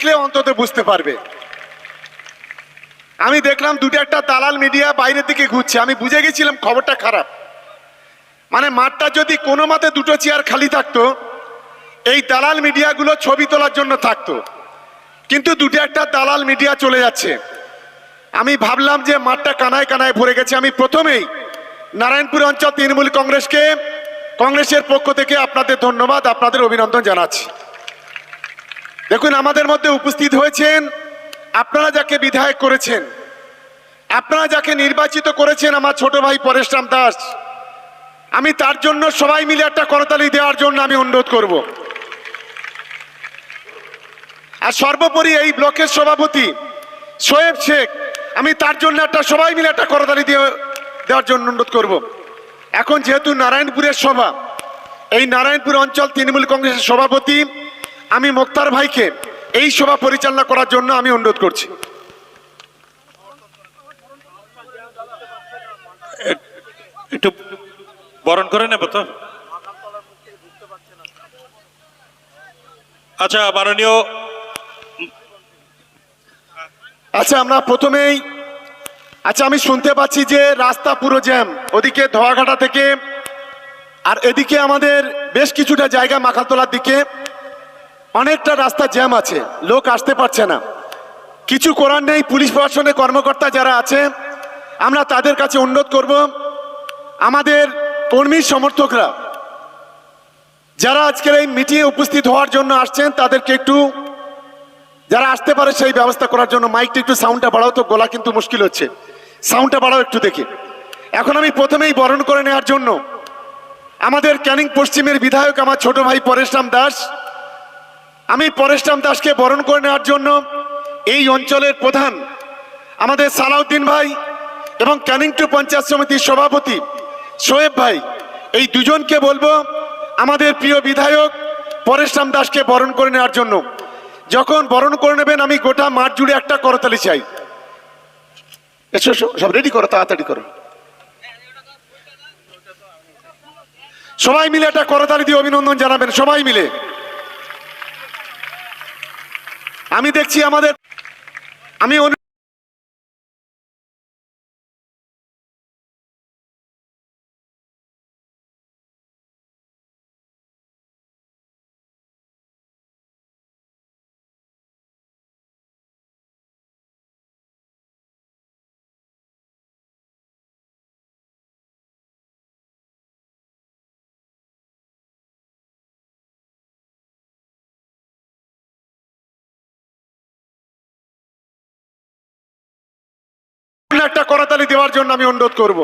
দেখলে অন্তত বুঝতে পারবে। আমি দেখলাম দুটো একটা দালাল মিডিয়া বাইরের দিকে ঘুরছে, আমি বুঝে গেছিলাম খবরটা খারাপ। মানে মাঠটা যদি কোনো মতে দুটো চেয়ার খালি থাকতো, এই দালাল মিডিয়াগুলো ছবি তোলার জন্য থাকতো, কিন্তু দুটো একটা দালাল মিডিয়া চলে যাচ্ছে। আমি ভাবলাম যে মাঠটা কানায় কানায় ভরে গেছে। আমি প্রথমেই নারায়ণপুর অঞ্চল তৃণমূল কংগ্রেসের পক্ষ থেকে আপনাদের ধন্যবাদ, আপনাদের অভিনন্দন জানাচ্ছি। দেখুন, আমাদের মধ্যে উপস্থিত হয়েছেন আপনারা যাকে বিধায়ক করেছেন, আপনারা যাকে নির্বাচিত করেছেন, আমার ছোট ভাই পরেশরাম দাস। আমি তার জন্য সবাই মিলে একটা করতালি দেওয়ার জন্য আমি অনুরোধ করব। আর সর্বোপরি এই ব্লকের সভাপতি শোয়েব শেখ, আমি তার জন্য একটা সবাই মিলে একটা করতালি দেওয়ার জন্য অনুরোধ করব। এখন যেহেতু নারায়ণপুরের সভা, এই নারায়ণপুর অঞ্চল তৃণমূল কংগ্রেসের সভাপতি আমি মোক্তার ভাইকে এই সভা পরিচালনা করার জন্য আমি অনুরোধ করছি। একটু বরণ করে নেব তো। আচ্ছা মাননীয়, আচ্ছা আমরা প্রথমেই, আচ্ছা আমি শুনতে পাচ্ছি যে রাস্তা পুরো জ্যাম, ওদিকে ধোয়াঘাটা থেকে, আর এদিকে আমাদের বেশ কিছুটা জায়গা মাখালতলার দিকে অনেকটা রাস্তা জ্যাম আছে, লোক আসতে পারছে না। কিছু করার নেই, পুলিশ প্রশাসনের কর্মকর্তা যারা আছে আমরা তাদের কাছে অনুরোধ করব, আমাদের কর্মী সমর্থকরা যারা আজকের এই মিটিংয়ে উপস্থিত হওয়ার জন্য আসছেন তাদেরকে একটু, যারা আসতে পারে সেই ব্যবস্থা করার জন্য। মাইকটা একটু সাউন্ডটা বাড়াও তো, গলা কিন্তু মুশকিল হচ্ছে, সাউন্ডটা বাড়াও একটু দেখি। এখন আমি প্রথমেই বরণ করে নেওয়ার জন্য আমাদের ক্যানিং পশ্চিমের বিধায়ক আমার ছোট ভাই পরেশরাম দাস, আমি পরেশরাম দাসকে বরণ করে নেওয়ার জন্য এই অঞ্চলের প্রধান আমাদের সালাউদ্দিন ভাই এবং ক্যানিং টু পঞ্চায়েত সমিতির সভাপতি শোয়েব ভাই, এই দুজনকে বলবো আমাদের প্রিয় বিধায়ক পরেশরাম দাসকে বরণ করে নেওয়ার জন্য। যখন বরণ করে নেবেন আমি গোটা মাঠ জুড়ে একটা করতালি চাই। এসো সব রেডি করো, তাড়াতাড়ি করো, সবাই মিলে একটা করতালি দিয়ে অভিনন্দন জানাবেন সবাই মিলে। আমি দেখছি আমাদের, আমি একটা করতালি দেওয়ার জন্য আমি অনুরোধ করব।